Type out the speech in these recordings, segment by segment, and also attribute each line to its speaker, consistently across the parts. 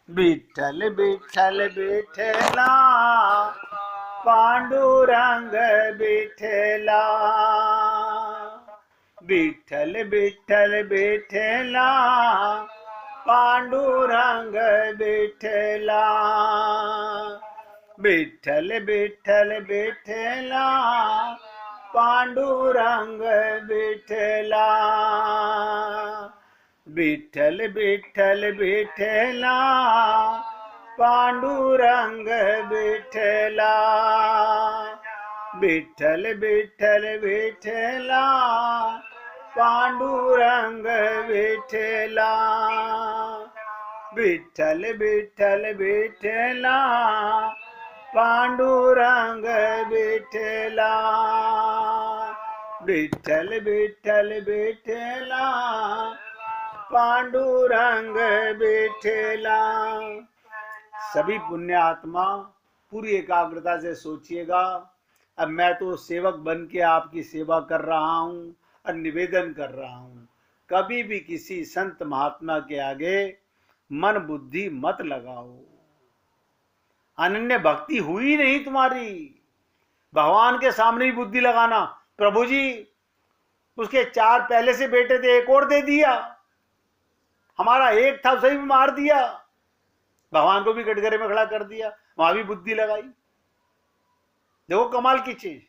Speaker 1: विठ्ठल विठ्ठल विठ्ठला पांडुरंग विठ्ठला, विठ्ठल विठ्ठल विठ्ठला पांडुरंग विठ्ठला, विठ्ठल विठ्ठल विठ्ठला पांडुरंग विठ्ठला, विठ्ठल विठ्ठल विठ्ठला पांडुरंग विठ्ठला, विठ्ठल विठ्ठल विठ्ठला पांडुरंग विठ्ठला, विठ्ठल विठ्ठल विठ्ठला पांडुरंग विठ्ठला, विठ्ठल विठ्ठल विठ्ठला पांडुरंग विठ्ठला। सभी पुण्य आत्मा पूरी एकाग्रता से सोचिएगा, अब मैं तो सेवक बन के आपकी सेवा कर रहा हूं और निवेदन कर रहा हूं, कभी भी किसी संत महात्मा के आगे मन बुद्धि मत लगाओ। अनन्य भक्ति हुई नहीं तुम्हारी, भगवान के सामने ही बुद्धि लगाना। प्रभु जी उसके 4 पहले से बेटे थे, एक और दे दिया, हमारा एक था उसे भी मार दिया, भगवान को भी कटघरे में खड़ा कर दिया, वहां भी बुद्धि लगाई। देखो कमाल की चीज।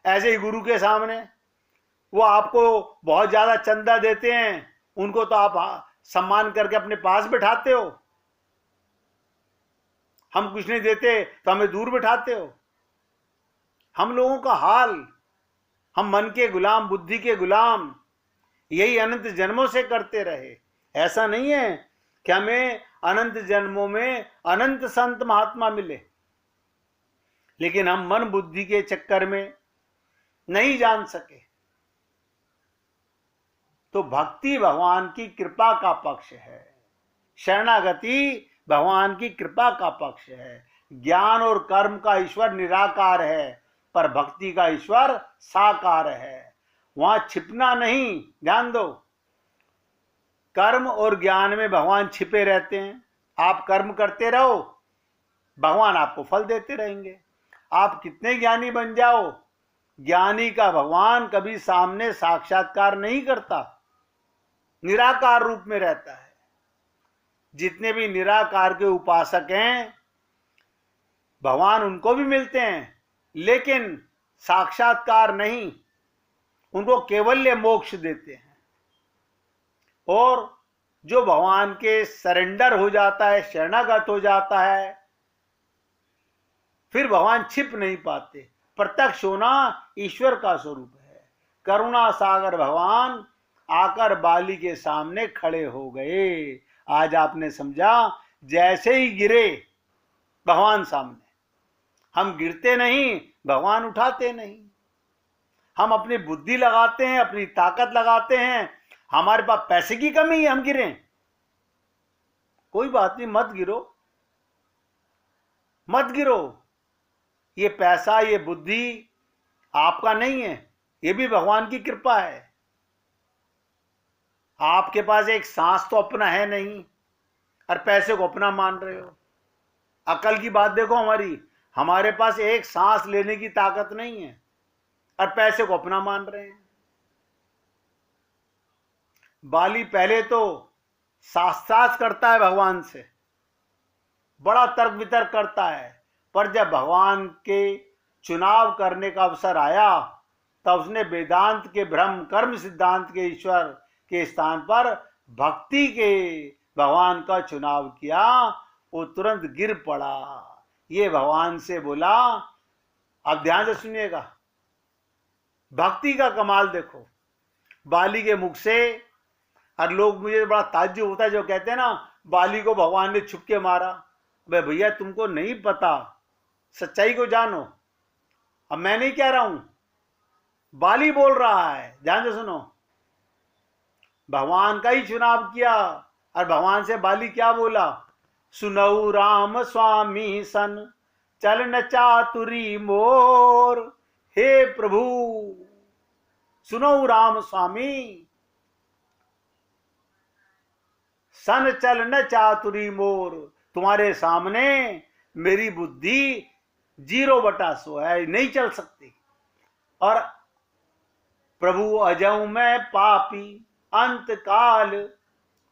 Speaker 1: ऐसे ही गुरु के सामने वो आपको बहुत ज्यादा चंदा देते हैं, उनको तो आप सम्मान करके अपने पास बिठाते हो, हम कुछ नहीं देते तो हमें दूर बिठाते हो। हम लोगों का हाल, हम मन के गुलाम, बुद्धि के गुलाम यही अनंत जन्मों से करते रहे। ऐसा नहीं है कि हमें अनंत जन्मों में अनंत संत महात्मा मिले, लेकिन हम मन बुद्धि के चक्कर में नहीं जान सके। तो भक्ति भगवान की कृपा का पक्ष है, शरणागति भगवान की कृपा का पक्ष है। ज्ञान और कर्म का ईश्वर निराकार है, पर भक्ति का ईश्वर साकार है। वहां छिपना नहीं, ध्यान दो। कर्म और ज्ञान में भगवान छिपे रहते हैं। आप कर्म करते रहो, भगवान आपको फल देते रहेंगे। आप कितने ज्ञानी बन जाओ, ज्ञानी का भगवान कभी सामने साक्षात्कार नहीं करता, निराकार रूप में रहता है। जितने भी निराकार के उपासक हैं, भगवान उनको भी मिलते हैं, लेकिन साक्षात्कार नहीं, उनको केवल्य मोक्ष देते हैं। और जो भगवान के सरेंडर हो जाता है, शरणागत हो जाता है, फिर भगवान छिप नहीं पाते। प्रत्यक्ष होना ईश्वर का स्वरूप है। करुणा सागर भगवान आकर बाली के सामने खड़े हो गए। आज आपने समझा, जैसे ही गिरे भगवान सामने। हम गिरते नहीं, भगवान उठाते नहीं। हम अपनी बुद्धि लगाते हैं, अपनी ताकत लगाते हैं, हमारे पास पैसे की कमी है, हम गिरे। कोई बात नहीं, मत गिरो, मत गिरो। ये पैसा, ये बुद्धि आपका नहीं है, ये भी भगवान की कृपा है। आपके पास एक सांस तो अपना है नहीं, और पैसे को अपना मान रहे हो। अकल की बात देखो हमारी, हमारे पास एक सांस लेने की ताकत नहीं है, और पैसे को अपना मान रहे हैं। बाली पहले तो शास्त्रार्थ करता है भगवान से, बड़ा तर्क वितर्क करता है, पर जब भगवान के चुनाव करने का अवसर आया, तब उसने वेदांत के ब्रह्म कर्म सिद्धांत के ईश्वर के स्थान पर भक्ति के भगवान का चुनाव किया। वो तुरंत गिर पड़ा। ये भगवान से बोला। अब ध्यान से सुनिएगा, भक्ति का कमाल देखो। बाली के मुख से, और लोग, मुझे बड़ा ताज्जुब होता है जो कहते हैं ना, बाली को भगवान ने छुप के मारा। भाई भैया, तुमको नहीं पता, सच्चाई को जानो। अब मैं नहीं कह रहा हूं, बाली बोल रहा है, ध्यान से सुनो। भगवान का ही चुनाव किया, और भगवान से बाली क्या बोला? सुनऊ राम स्वामी सन चलन चातुरी मोर, हे प्रभु सुनऊ राम स्वामी। सन चल न चातुरी मोर, तुम्हारे सामने मेरी बुद्धि 0/100 है, नहीं चल सकती। और प्रभु अजऊ मैं पापी अंत काल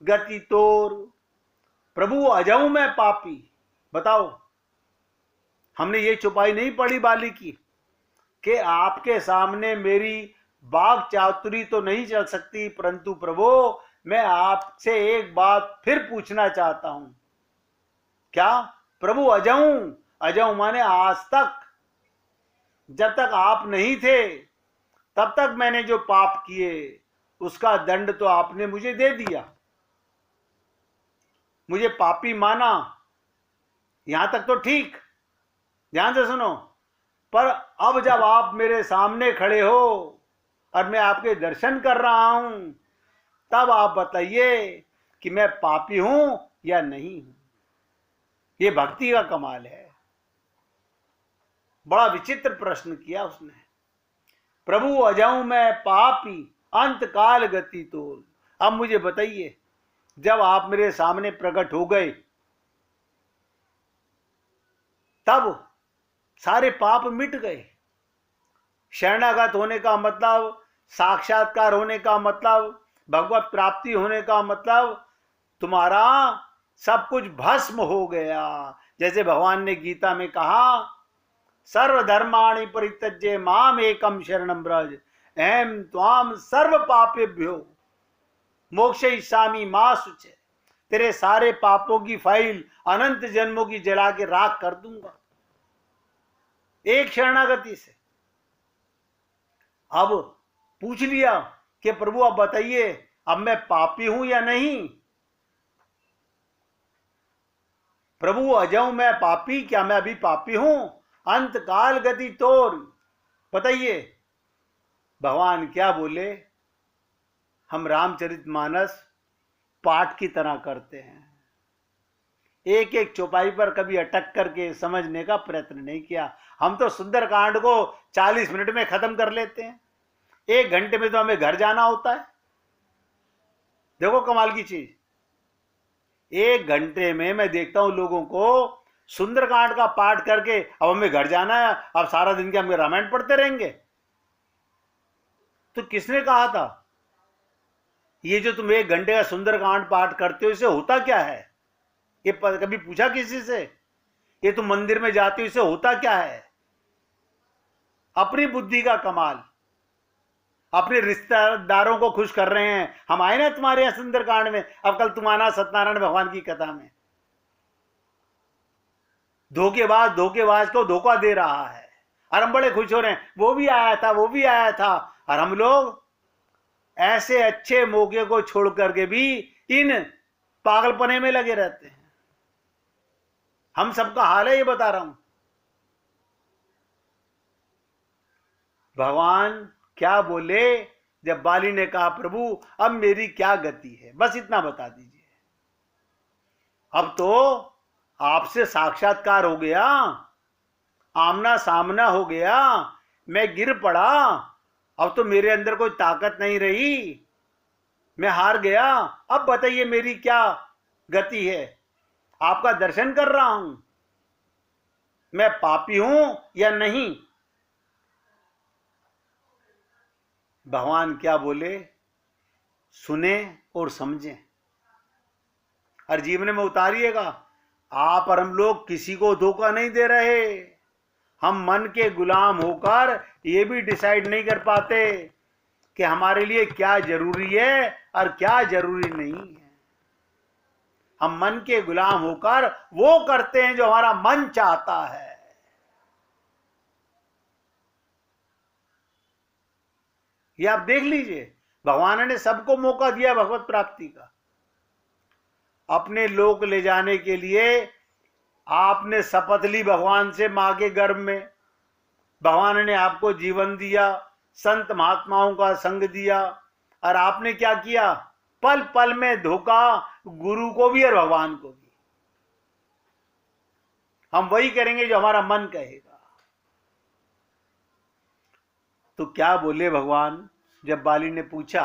Speaker 1: गति तोर, प्रभु अजऊ मैं पापी। बताओ, हमने ये चौपाई नहीं पढ़ी बाली की कि आपके सामने मेरी वाक चातुरी तो नहीं चल सकती, परंतु प्रभु मैं आपसे एक बात फिर पूछना चाहता हूं। क्या? प्रभु अजऊ, अजऊ माने आज तक, जब तक आप नहीं थे तब तक मैंने जो पाप किए उसका दंड तो आपने मुझे दे दिया, मुझे पापी माना, यहां तक तो ठीक, ध्यान से सुनो। पर अब जब आप मेरे सामने खड़े हो और मैं आपके दर्शन कर रहा हूं, तब आप बताइए कि मैं पापी हूं या नहीं हूं। ये भक्ति का कमाल है। बड़ा विचित्र प्रश्न किया उसने। प्रभु अजऊ मैं पापी अंत काल गति तोल। अब मुझे बताइए, जब आप मेरे सामने प्रकट हो गए तब सारे पाप मिट गए। शरणागत होने का मतलब, साक्षात्कार होने का मतलब, भगवत प्राप्ति होने का मतलब तुम्हारा सब कुछ भस्म हो गया। जैसे भगवान ने गीता में कहा, सर्वधर्माणि परित्यज्य माम एकम शरणं व्रज अहम त्वाम सर्व पापेभ्यो मोक्षयिष्यामि मा शुचे। तेरे सारे पापों की फाइल अनंत जन्मों की जला के राख कर दूंगा एक शरणागति से। अब पूछ लिया कि प्रभु आप बताइए, अब मैं पापी हूं या नहीं? प्रभु अजऊ मैं पापी, क्या मैं अभी पापी हूं? अंत काल गति तोर, बताइए। भगवान क्या बोले? हम रामचरितमानस पाठ की तरह करते हैं, एक एक चौपाई पर कभी अटक करके समझने का प्रयत्न नहीं किया। हम तो सुंदरकांड को 40 मिनट में खत्म कर लेते हैं, 1 घंटे में तो हमें घर जाना होता है। देखो कमाल की चीज, 1 घंटे में मैं देखता हूं लोगों को सुंदरकांड का पाठ करके अब हमें घर जाना है, अब सारा दिन के हम रामायण पढ़ते रहेंगे। तो किसने कहा था ये जो तुम 1 घंटे का सुंदरकांड पाठ करते हो, इससे होता क्या है? ये कभी पूछा किसी से? ये तुम मंदिर में जाते हो, इससे होता क्या है? अपनी बुद्धि का कमाल, अपने रिश्तेदारों को खुश कर रहे हैं। हम आए ना तुम्हारे यहां सुंदरकांड में, अब कल तुम आना सत्यनारायण भगवान की कथा में। धोखेबाज को धोखा दे रहा है और हम बड़े खुश हो रहे हैं, वो भी आया था, वो भी आया था। और हम लोग ऐसे अच्छे मौके को छोड़ करके भी इन पागलपने में लगे रहते हैं। हम सबका हाल है, ये बता रहा हूं। भगवान क्या बोले जब बाली ने कहा, प्रभु अब मेरी क्या गति है, बस इतना बता दीजिए। अब तो आपसे साक्षात्कार हो गया, आमना सामना हो गया, मैं गिर पड़ा, अब तो मेरे अंदर कोई ताकत नहीं रही, मैं हार गया। अब बताइए मेरी क्या गति है? आपका दर्शन कर रहा हूं, मैं पापी हूं या नहीं? भगवान क्या बोले? सुने और समझें और जीवन में उतारिएगा। आप और हम लोग किसी को धोखा नहीं दे रहे। हम मन के गुलाम होकर ये भी डिसाइड नहीं कर पाते कि हमारे लिए क्या जरूरी है और क्या जरूरी नहीं है। हम मन के गुलाम होकर वो करते हैं जो हमारा मन चाहता है। ये आप देख लीजिए, भगवान ने सबको मौका दिया भगवत प्राप्ति का। अपने लोक ले जाने के लिए आपने शपथ ली भगवान से मां के गर्भ में, भगवान ने आपको जीवन दिया, संत महात्माओं का संग दिया, और आपने क्या किया? पल पल में धोखा गुरु को भी और भगवान को भी। हम वही करेंगे जो हमारा मन कहेगा। तो क्या बोले भगवान जब बाली ने पूछा,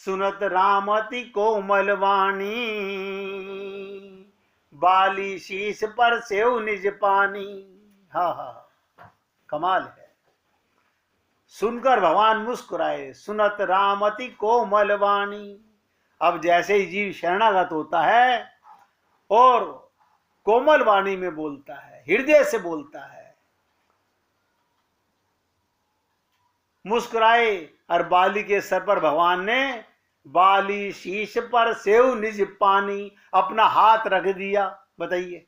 Speaker 1: सुनत रामति कोमल वाणी, बाली शीश पर सेव निज पानी। हा हा, कमाल है। सुनकर भगवान मुस्कुराए, सुनत रामति कोमल वाणी। अब जैसे ही जीव शरणागत होता है और कोमल वाणी में बोलता है, हृदय से बोलता है, मुस्कुराए, और बाली के सर पर भगवान ने बाली शीश पर सेव निज पानी, अपना हाथ रख दिया। बताइए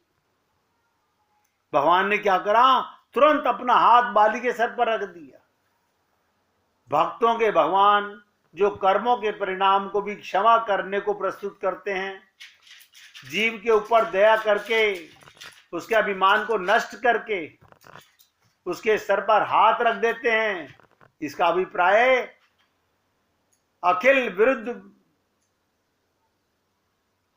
Speaker 1: भगवान ने क्या करा, तुरंत अपना हाथ बाली के सर पर रख दिया। भक्तों के भगवान जो कर्मों के परिणाम को भी क्षमा करने को प्रस्तुत करते हैं, जीव के ऊपर दया करके उसके अभिमान को नष्ट करके उसके सर पर हाथ रख देते हैं, इसका अभिप्राय अखिल विरुद्ध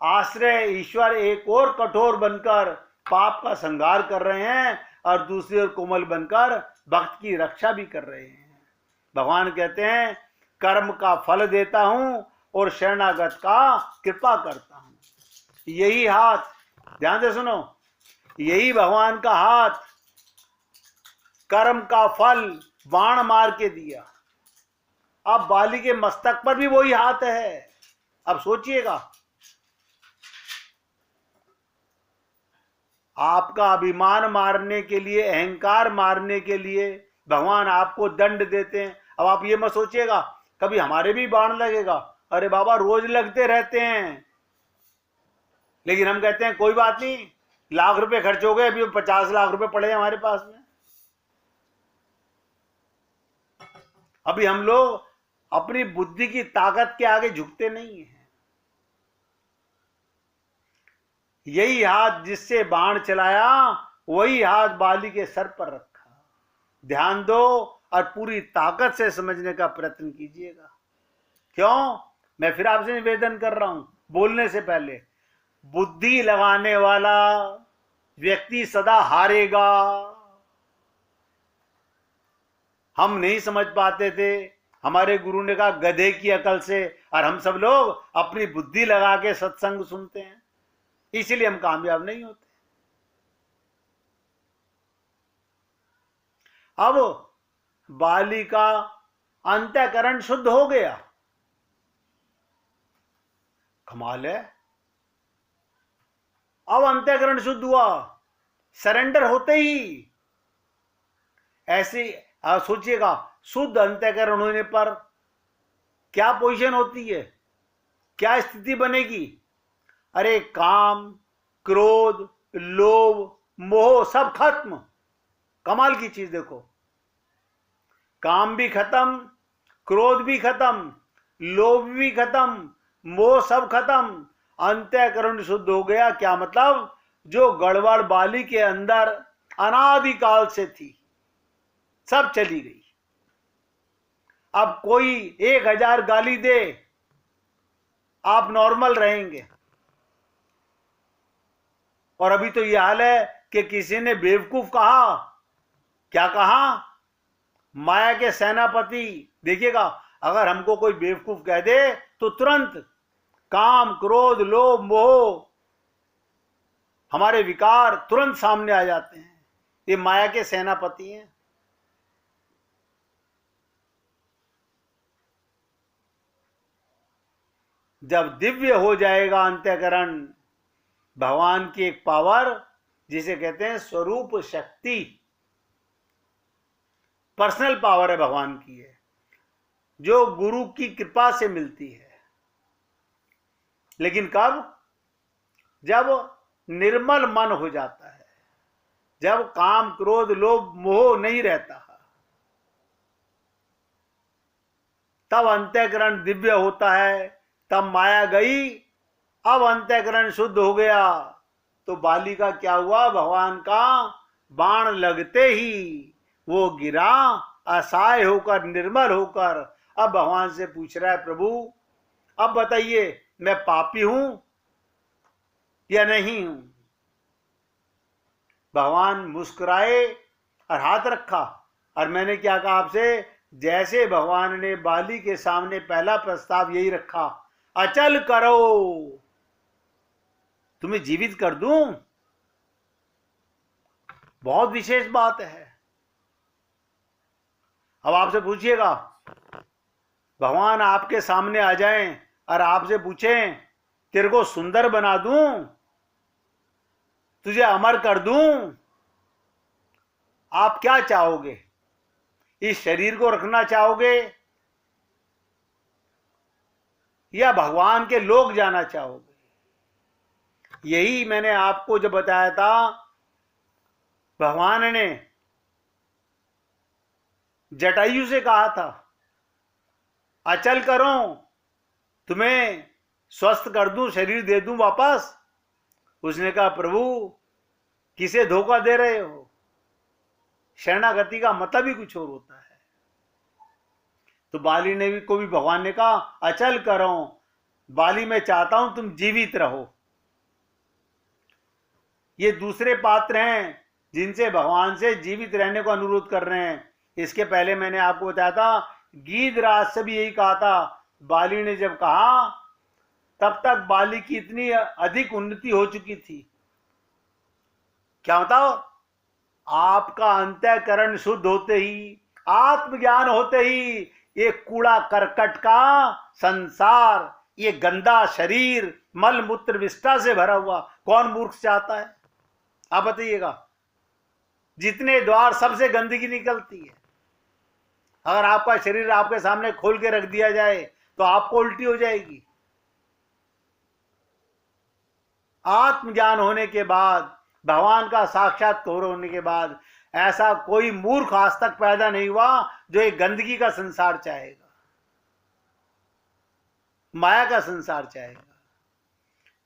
Speaker 1: आश्रय ईश्वर एक और कठोर बनकर पाप का संहार कर रहे हैं और दूसरी ओर कोमल बनकर भक्त की रक्षा भी कर रहे हैं। भगवान कहते हैं कर्म का फल देता हूं और शरणागत का कृपा करता हूं। यही हाथ, ध्यान से सुनो, यही भगवान का हाथ कर्म का फल बाण मार के दिया। अब बाली के मस्तक पर भी वही हाथ है। अब सोचिएगा, आपका अभिमान मारने के लिए, अहंकार मारने के लिए भगवान आपको दंड देते हैं। अब आप ये मत सोचिएगा कभी हमारे भी बाण लगेगा। अरे बाबा, रोज लगते रहते हैं, लेकिन हम कहते हैं कोई बात नहीं, लाख रुपए खर्च हो गए, अभी 50 लाख रुपए पड़े हैं हमारे पास में। अभी हम लोग अपनी बुद्धि की ताकत के आगे झुकते नहीं हैं। यही हाथ जिससे बाण चलाया, वही हाथ बाली के सर पर रखा। ध्यान दो और पूरी ताकत से समझने का प्रयत्न कीजिएगा। क्यों? मैं फिर आपसे निवेदन कर रहा हूं बोलने से पहले, बुद्धि लगाने वाला व्यक्ति सदा हारेगा। हम नहीं समझ पाते थे, हमारे गुरु ने कहा गधे की अकल से, और हम सब लोग अपनी बुद्धि लगा के सत्संग सुनते हैं, इसीलिए हम कामयाब नहीं होते। अब बाली का अंतःकरण शुद्ध हो गया। कमाल है, अब अंतःकरण शुद्ध हुआ। सरेंडर होते ही ऐसे सोचिएगा, शुद्ध अंतःकरण होने पर क्या पोजीशन होती है, क्या स्थिति बनेगी। अरे काम, क्रोध, लोभ, मोह सब खत्म। कमाल की चीज देखो, काम भी खत्म, क्रोध भी खत्म, लोभ भी खत्म, मोह सब खत्म, अंतःकरण शुद्ध हो गया। क्या मतलब? जो गड़बड़ बाली के अंदर अनादिकाल से थी सब चली गई। अब कोई 1000 गाली दे, आप नॉर्मल रहेंगे। और अभी तो यह हाल है कि किसी ने बेवकूफ कहा, क्या कहा? माया के सेनापति। देखिएगा, अगर हमको कोई बेवकूफ कह दे तो तुरंत काम, क्रोध, लोभ, मोह, हमारे विकार तुरंत सामने आ जाते हैं। ये माया के सेनापति हैं। जब दिव्य हो जाएगा अंतःकरण, भगवान की एक पावर जिसे कहते हैं स्वरूप शक्ति, पर्सनल पावर है भगवान की है, जो गुरु की कृपा से मिलती है। लेकिन कब? जब निर्मल मन हो जाता है, जब काम, क्रोध, लोभ, मोह नहीं रहता, तब अंतःकरण दिव्य होता है, तब माया गई, अब अंतःकरण शुद्ध हो गया। तो बाली का क्या हुआ? भगवान का बाण लगते ही वो गिरा, असहाय होकर, निर्मल होकर। अब भगवान से पूछ रहा है, प्रभु अब बताइए, मैं पापी हूं या नहीं हूं? भगवान मुस्कुराए और हाथ रखा, और मैंने क्या कहा आपसे? जैसे भगवान ने बाली के सामने पहला प्रस्ताव यही रखा, अचल करो, तुम्हें जीवित कर दूं, बहुत विशेष बात है। अब आपसे पूछिएगा, भगवान आपके सामने आ जाएं और आपसे पूछें, तेरे को सुंदर बना दूं, तुझे अमर कर दूं, आप क्या चाहोगे? इस शरीर को रखना चाहोगे या भगवान के लोक जाना चाहोगे? यही मैंने आपको जब बताया था, भगवान ने जटायु से कहा था, अचल करो, तुम्हें स्वस्थ कर दूं, शरीर दे दूं वापस। उसने कहा, प्रभु किसे धोखा दे रहे हो? शरणागति का मतलब ही कुछ और होता है। तो बाली ने भी को भी भगवान ने कहा, अचल करो, बाली मैं चाहता हूं तुम जीवित रहो। ये दूसरे पात्र हैं जिनसे भगवान से जीवित रहने को अनुरोध कर रहे हैं। इसके पहले मैंने आपको बताया था, गीधराज से भी यही कहा था। बाली ने जब कहा, तब तक बाली की इतनी अधिक उन्नति हो चुकी थी। क्या बताओ, आपका अंतःकरण शुद्ध होते ही, आत्मज्ञान होते ही, ये कूड़ा करकट का संसार, ये गंदा शरीर, मल मूत्र विष्ठा से भरा हुआ, कौन मूर्ख चाहता है? आप बताइएगा। जितने द्वार, सबसे गंदगी निकलती है। अगर आपका शरीर आपके सामने खोल के रख दिया जाए तो आपको उल्टी हो जाएगी। आत्मज्ञान होने के बाद, भगवान का साक्षात्कार होने के बाद, ऐसा कोई मूर्ख आज तक पैदा नहीं हुआ जो एक गंदगी का संसार चाहेगा, माया का संसार चाहेगा।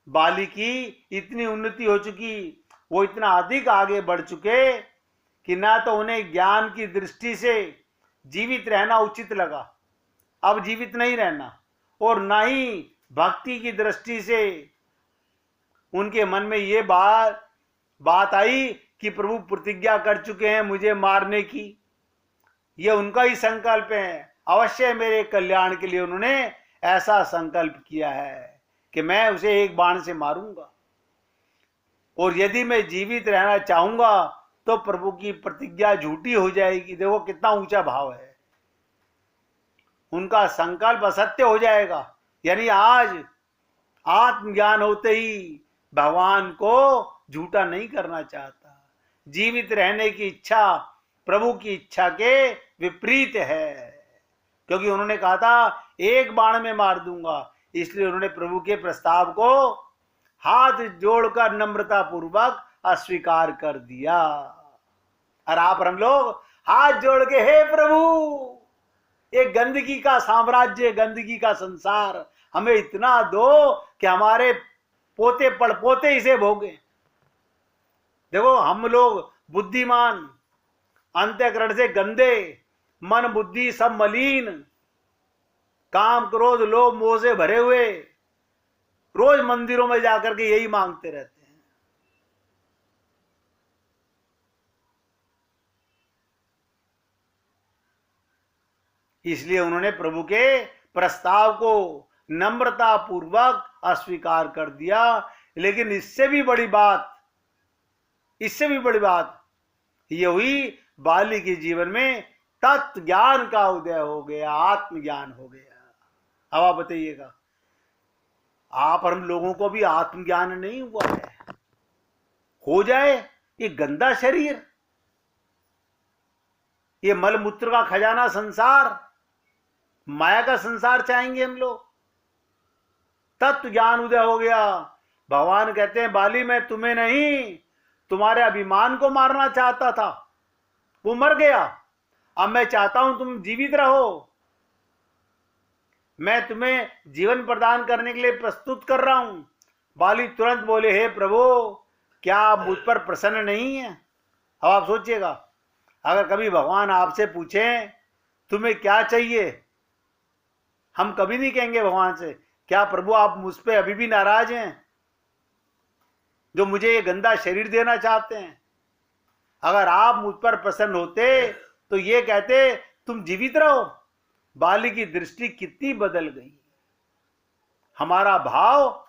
Speaker 1: बाली की इतनी उन्नति हो चुकी, वो इतना अधिक आगे बढ़ चुके कि ना तो उन्हें ज्ञान की दृष्टि से जीवित रहना उचित लगा, अब जीवित नहीं रहना, और ना ही भक्ति की दृष्टि से उनके मन में ये बात आई कि प्रभु प्रतिज्ञा कर चुके हैं मुझे मारने की, ये उनका ही संकल्प है, अवश्य मेरे कल्याण के लिए उन्होंने ऐसा संकल्प किया है कि मैं उसे एक बाण से मारूंगा, और यदि मैं जीवित रहना चाहूंगा तो प्रभु की प्रतिज्ञा झूठी हो जाएगी। देखो कितना ऊंचा भाव है, उनका संकल्प असत्य हो जाएगा। यानी आज आत्मज्ञान होते ही भगवान को झूठा नहीं करना चाहता, जीवित रहने की इच्छा प्रभु की इच्छा के विपरीत है, क्योंकि उन्होंने कहा था एक बाण में मार दूंगा। इसलिए उन्होंने प्रभु के प्रस्ताव को हाथ जोड़कर नम्रता पूर्वक अस्वीकार कर दिया। और आप हम लोग हाथ जोड़ के, हे प्रभु, एक गंदगी का साम्राज्य, गंदगी का संसार हमें इतना दो कि हमारे पोते पड़पोते इसे भोगे। देखो हम लोग बुद्धिमान, अंतःकरण से गंदे, मन बुद्धि सब मलिन, काम क्रोध लोभ मोह से भरे हुए, रोज मंदिरों में जाकर के यही मांगते रहते हैं। इसलिए उन्होंने प्रभु के प्रस्ताव को नम्रता पूर्वक अस्वीकार कर दिया। लेकिन इससे भी बड़ी बात ये हुई, बाली के जीवन में तत्व ज्ञान का उदय हो गया, आत्मज्ञान हो गया। अब आप बताइएगा, आप हम लोगों को भी आत्मज्ञान नहीं हुआ है? हो जाए, ये गंदा शरीर, ये मलमूत्र का खजाना संसार, माया का संसार चाहेंगे हम लोग? तत्व ज्ञान उदय हो गया। भगवान कहते हैं, बाली मैं तुम्हें नहीं, तुम्हारे अभिमान को मारना चाहता था, वो मर गया। अब मैं चाहता हूं तुम जीवित रहो, मैं तुम्हें जीवन प्रदान करने के लिए प्रस्तुत कर रहा हूं। बाली तुरंत बोले, हे प्रभु, क्या आप मुझ पर प्रसन्न नहीं है? अब आप सोचिएगा, अगर कभी भगवान आपसे पूछें तुम्हें क्या चाहिए, हम कभी नहीं कहेंगे भगवान से, क्या प्रभु आप मुझ पे अभी भी नाराज हैं जो मुझे ये गंदा शरीर देना चाहते हैं? अगर आप मुझ पर प्रसन्न होते तो ये कहते, तुम जीवित रहो। बाली की दृष्टि कितनी बदल गई। हमारा भाव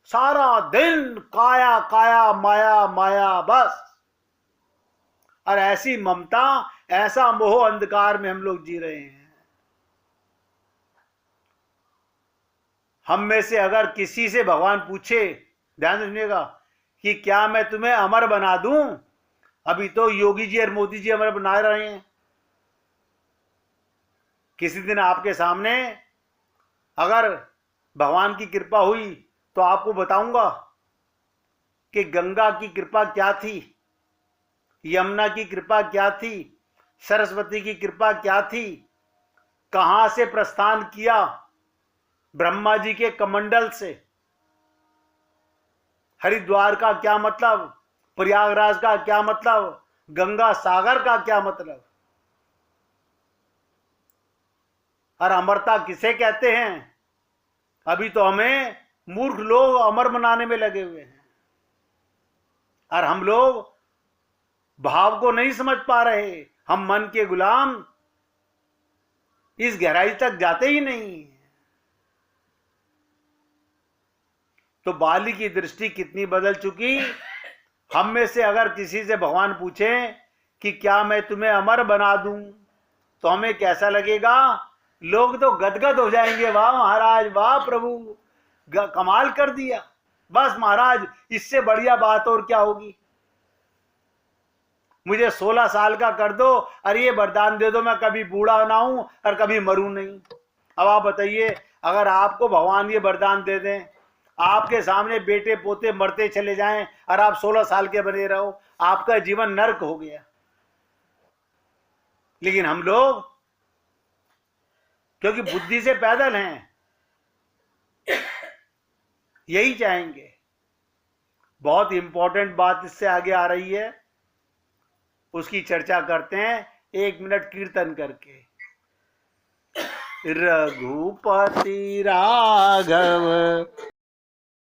Speaker 1: सारा दिन काया काया माया माया बस। और ऐसी ममता, ऐसा मोह अंधकार में हम लोग जी रहे हैं। हम में से अगर किसी से भगवान पूछे, ध्यान सुनिएगा, कि क्या मैं तुम्हें अमर बना दूं? अभी तो योगी जी और मोदी जी अमर बना रहे हैं। किसी दिन आपके सामने अगर भगवान की कृपा हुई तो आपको बताऊंगा कि गंगा की कृपा क्या थी, यमुना की कृपा क्या थी, सरस्वती की कृपा क्या थी, कहां से प्रस्थान किया ब्रह्मा जी के कमंडल से, हरिद्वार का क्या मतलब, प्रयागराज का क्या मतलब, गंगा सागर का क्या मतलब, और अमरता किसे कहते हैं। अभी तो हमें मूर्ख लोग अमर बनाने में लगे हुए हैं और हम लोग भाव को नहीं समझ पा रहे। हम मन के गुलाम इस गहराई तक जाते ही नहीं। तो बाली की दृष्टि कितनी बदल चुकी। हम में से अगर किसी से भगवान पूछे कि क्या मैं तुम्हें अमर बना दूं, तो हमें कैसा लगेगा। लोग तो गदगद हो जाएंगे, वाह महाराज, वाह प्रभु, कमाल कर दिया, बस महाराज इससे बढ़िया बात और क्या होगी। मुझे 16 साल का कर दो और ये वरदान दे दो, मैं कभी बूढ़ा ना हूं और कभी मरूं नहीं। अब आप बताइए, अगर आपको भगवान ये वरदान दे दें, आपके सामने बेटे पोते मरते चले जाएं और आप 16 साल के बने रहो, आपका जीवन नर्क हो गया। लेकिन हम लोग क्योंकि बुद्धि से पैदल हैं, यही चाहेंगे। बहुत इंपॉर्टेंट बात इससे आगे आ रही है, उसकी चर्चा करते हैं 1 मिनट कीर्तन करके। रघुपति राघव